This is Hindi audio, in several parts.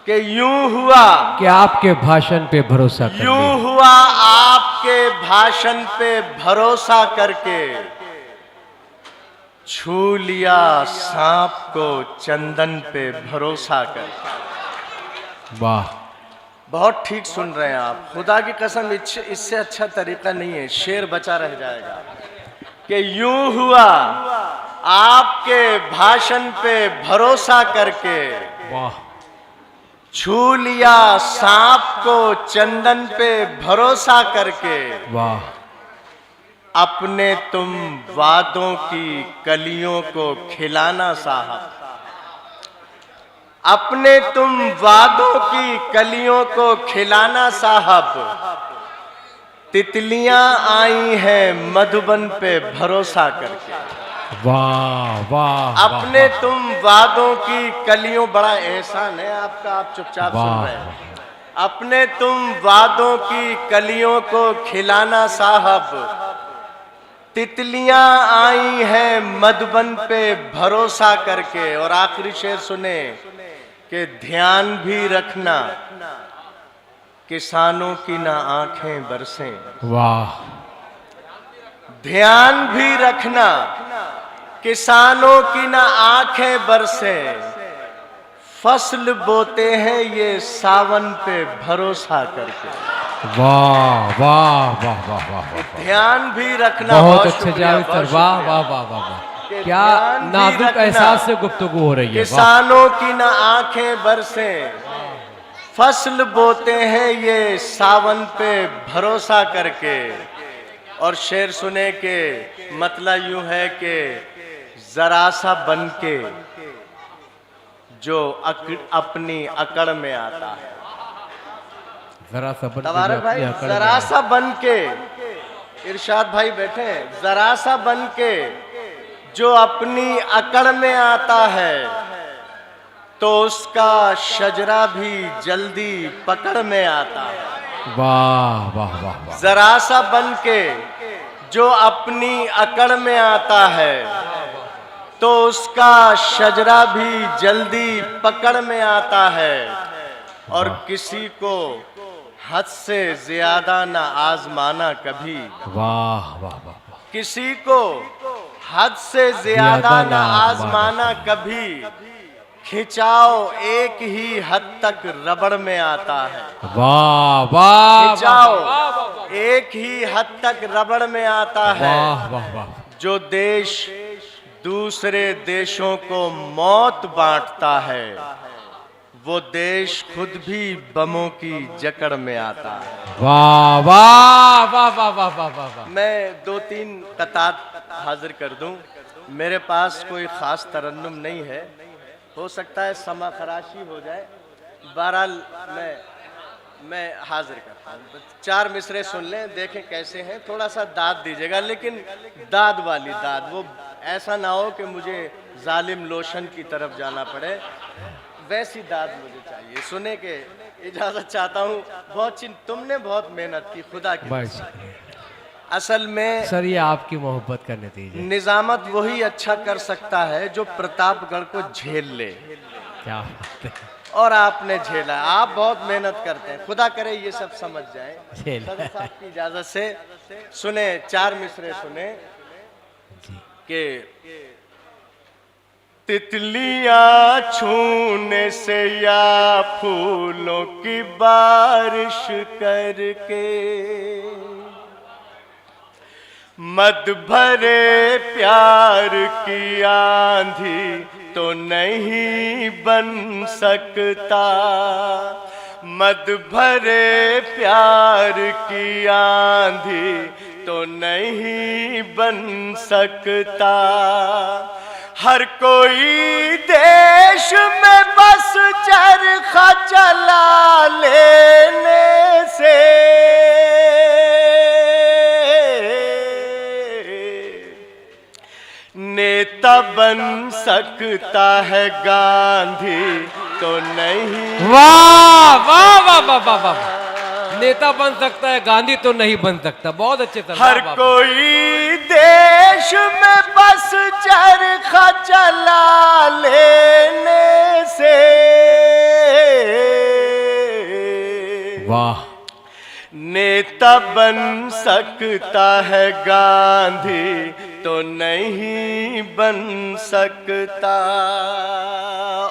कि यूं हुआ कि आपके भाषण पे भरोसा कर यूं हुआ आपके भाषण पे भरोसा करके छू लिया सांप को चंदन पे भरोसा कर। वाह, बहुत ठीक सुन रहे हैं आप, खुदा की कसम इससे अच्छा तरीका नहीं है, शेर बचा रह जाएगा। कि यूं हुआ आपके भाषण पे भरोसा करके वाह, छू लिया सांप को चंदन पे भरोसा करके वाह, अपने तुम वादों की कलियों को खिलाना साहब, अपने तुम वादों की कलियों को खिलाना साहब। तितलियां आई हैं मधुबन पे भरोसा करके। वाह, वाह, अपने तुम वादों की कलियों, बड़ा एहसान है आपका, आप चुपचाप सुन रहे हैं। अपने तुम वादों की कलियों को खिलाना साहब, तितलियां आई हैं मधुबन पे भरोसा करके। और आखिरी शेर सुने कि ध्यान भी रखना किसानों की ना आंखें बरसें। वाह, ध्यान भी रखना किसानों की ना आंखें बरसें, फसल बोते हैं ये सावन पे भरोसा करके। वाह, वाह, वाह, वाह, वाह, ध्यान भी रखना। बहुत अच्छे जावेद सर, वाह, वाह, वाह, वाह, वाह, क्या नाजुक एहसास से गुफ्तगू हो रही है। किसानों की ना आंखें बरसें, फसल बोते हैं ये सावन पे भरोसा करके। और शेर सुने के मतलब यूं है कि जरा सा बन के जो अपनी अकड़ में आता है, जरा सा बन तबारक भाई, जरा सा बन के, इरशाद भाई बैठे, जरा सा बन के जो अपनी अकड़ में आता है तो उसका शजरा भी जल्दी पकड़ में आता है। वाह, वाह, वाह, वाह, जरा सा बन के जो अपनी अकड़ में आता है तो उसका शजरा भी जल्दी पकड़ में आता है। और किसी को हद से ज्यादा ना आजमाना कभी। वाह, वाह, वाह, किसी को हद से ज्यादा ना आजमाना कभी, खिंचाओ एक ही हद तक रबड़ में आता है। वाह, वाह, खिंचाओ एक ही हद तक रबड़ में आता है। वाह, वाह, वाह, जो देश दूसरे देशों को मौत बांटता है वो देश खुद भी बमों की जकड़ में आता है। वाह, वाह, वाह, वाह, वाह, वाह, वाह, वाह। मैं 2-3 कतार हाजिर कर दूं। मेरे पास कोई खास तरन्नुम नहीं है, हो सकता है समा खराशी हो जाए, बहरहाल मैं हाजिर करता हूँ। 4 मिसरे सुन लें, देखें कैसे हैं, थोड़ा सा दाद दीजिएगा, लेकिन दाद वाली दाद, वो ऐसा ना हो कि मुझे जालिम लोशन की तरफ जाना पड़े, वैसी दाद मुझे चाहिए। सुने के इजाजत चाहता हूँ। तुमने बहुत मेहनत की, खुदा की। असल में सर ये आपकी मोहब्बत का नतीजा। निजामत वही अच्छा कर सकता है जो प्रतापगढ़ को झेल ले। क्या बात है। और आपने झेला, आप बहुत मेहनत करते हैं, खुदा करे ये सब समझ जाए। सदर साहब की इजाजत से सुने 4 मिसरे सुने कि तितलियां छूने से या फूलों की बारिश करके, मद भरे प्यार की आंधी तो नहीं बन सकता, मद भरे प्यार की आंधी तो नहीं बन सकता। हर कोई देश में बस चरखा चला लेने से नेता बन सकता है, गांधी तो नहीं। वाह, वाह, वाह, वाह, वाह, वाह। नेता बन सकता है, गांधी तो नहीं बन सकता। बहुत अच्छे सर। हर कोई देश में बस चरखा चला लेने से वाह। नेता बन सकता है गांधी तो नहीं बन सकता।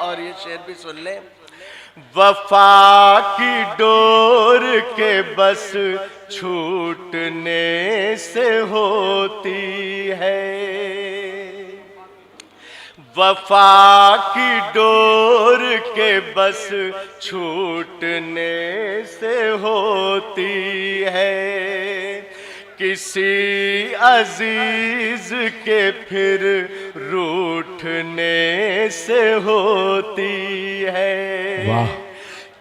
और ये शेर भी सुन ले। वफा की डोर के बस छूटने से होती है। वफा की डोर के बस छूटने से होती है। किसी अजीज के फिर रूठने से होती है। वाह।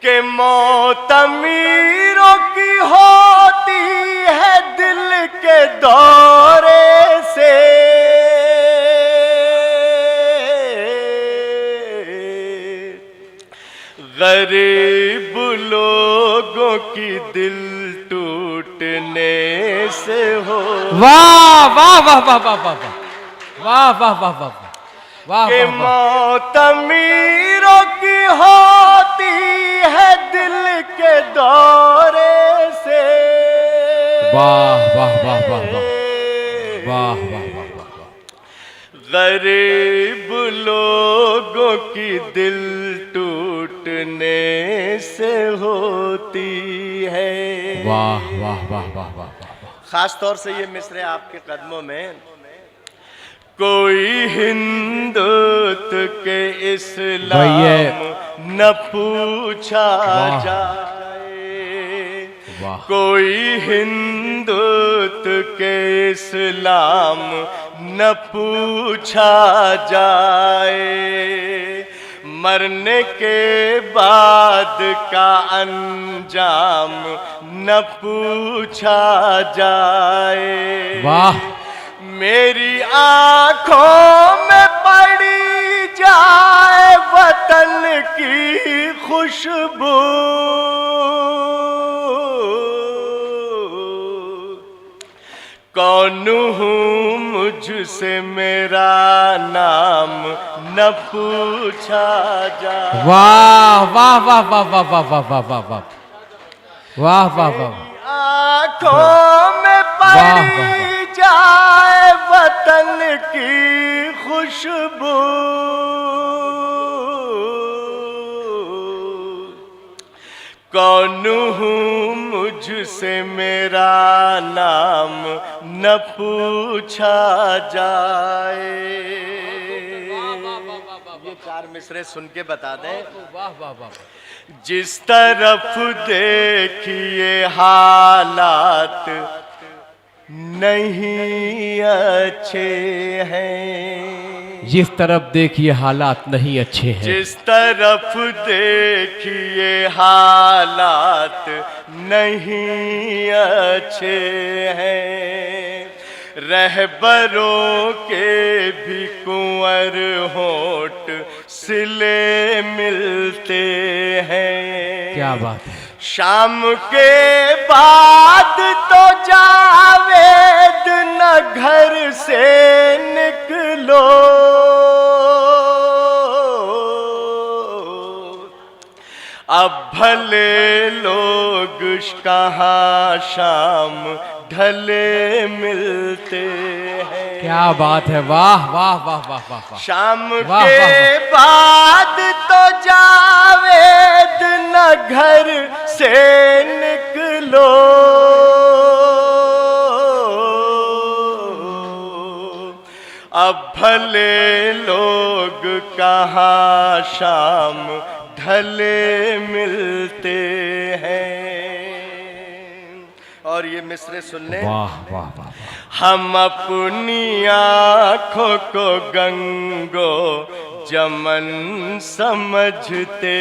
कि मौत अमीरों की होती है दिल के दौरे से। गरीब लोगों की दिल टूटने से हो। वाह वाह वाह वाह वाह वाह वाह वाह वाह वाह वाह। कि मौत अमीरों की होती है दिल के दौरे से। वाह वाह वाह वाह वाह वाह वाह वाह वाह। गरीब लोगों की दिल टूटने से होती है। वाह वाह वाह वाह वाह वाह। खास तौर से ये मिसरे आपके कदमों में। कोई हिंदुत्व के इस्लाम न पूछा जाए। कोई हिंदुत्व के इस्लाम न पूछा जाए। मरने के बाद का अंजाम न पूछा जाए। वाह। मेरी आंखों में पड़ी जाए वतन की खुशबू। कौन हूँ मुझसे मेरा नाम न पूछा जाए। वाह वाह वाह वाह वाह वाह वाह वाह वाह वाह वाह वाह वाह। आँखों में पड़ी जाए वतन की खुशबू। कौन हूँ मुझसे मेरा नाम न पूछा जाए। ये चार मिसरे सुन के बता दें। वाह वाह वाह। जिस तरफ देखिए हालात नहीं अच्छे हैं। जिस तरफ देखिए हालात नहीं अच्छे हैं। जिस तरफ देखिए हालात नहीं अच्छे हैं। रहबरों के भी कुंवर होठ सिले मिलते हैं। क्या बात है। शाम के बाद तो जावेद न घर से निकलो। अब भले लोग कहाँ शाम ढले मिलते हैं। क्या बात है। वाह वाह वाह वाह वाह वाह। शाम वाह, के वाह, बाद तो जावेद न घर से निकलो। अब भले लोग कहाँ शाम ढले मिलते हैं। और ये मिसरे सुनने। वाह वाह वाह। हम अपनी आँखों को गंगो जमन समझते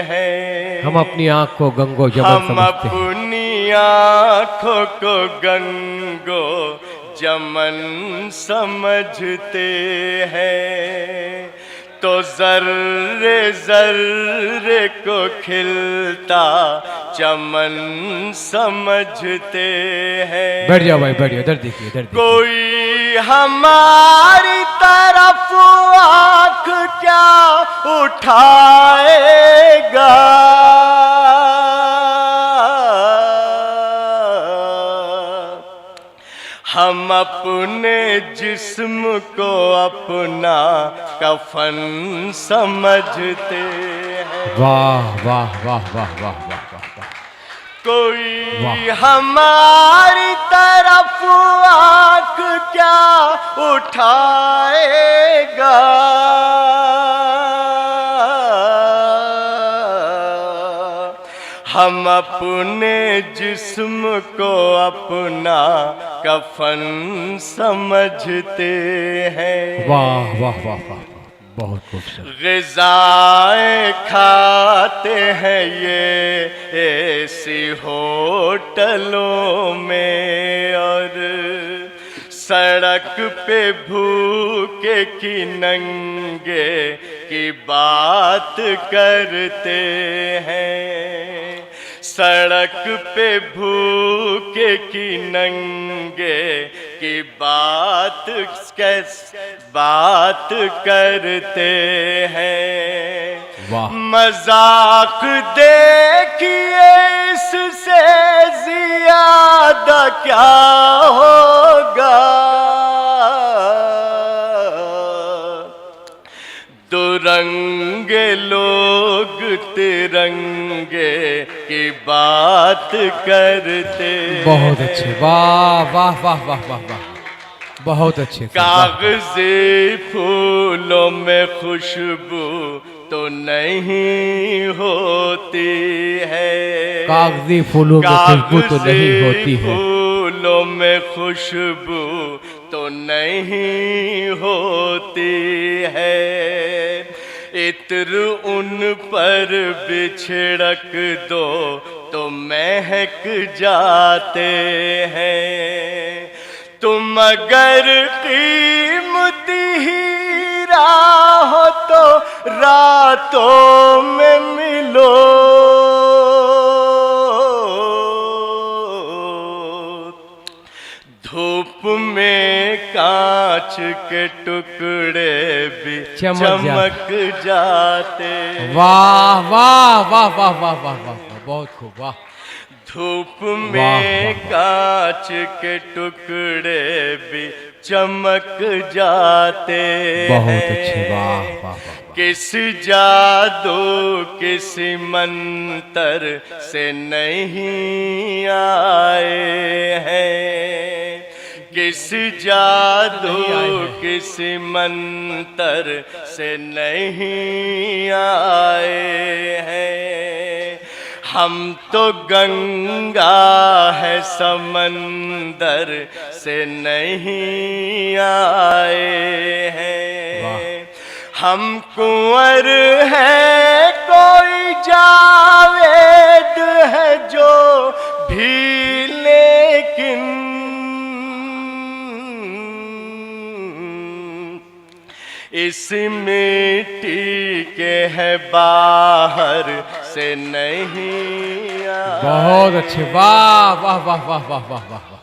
हैं। हम अपनी आँख को गंगो जमन हम समझते हैं। अपनी आँखों को गंगो जमन समझते हैं। तो जर्रे जर्रे को खिलता चमन समझते हैं। बैठ जाओ भाई, बैठ जाओ। इधर देखिए, इधर देखिए। कोई हमारी तरफ आँख क्या उठाएगा। जिस्म को अपना कफन समझते हैं। वाह वाह वाह वाह वाह वाह वाह वाह। कोई हमारी तरफ आँख क्या उठाएगा, हम अपने जिस्म को अपना कफन समझते हैं। वाह वाह वाह वाह, बहुत खूबसूरत। ग़िज़ाएं खाते हैं ये ऐसी होटलों में, और सड़क पे भूखे की नंगे की बात करते हैं। सड़क पे भूखे की नंगे की बात करते हैं। वाह। मजाक देखिए इससे ज़्यादा क्या होगा, दुरंगे लोग तिरंगे की बात करते। बहुत अच्छे, वाह वाह वाह वाह वाह वाह, बहुत अच्छे। कागज़ी फूलों में खुशबू तो नहीं होती है, कागजी फूलों में खुशबू तो नहीं होती है, फूलों में खुशबू तो नहीं होती है। इत्र उन पर बिछड़क दो तो महक जाते हैं। तुम अगर कीमती हीरा हो तो रातों में मिलो, धूप में कांच के टुकड़े भी चमक जाते। वाह वाह वाह वाह वाह वाह वाह, बहुत खूब, वाह। धूप में कांच के टुकड़े भी चमक जाते हैं। बहुत अच्छे, वाह वाह वाह। किस जादू किस मंतर से नहीं आए हैं, किस जादू किस मंतर से नहीं आए हैं। हम तो गंगा है समंदर से नहीं आए हैं। हम कुंवर है कोई जावेद है जो भी, लेकिन इस मिट्टी के है बाहर से नहीं आए। बहुत अच्छे, वाह वाह वाह वाह वाह वाह वाह वाह।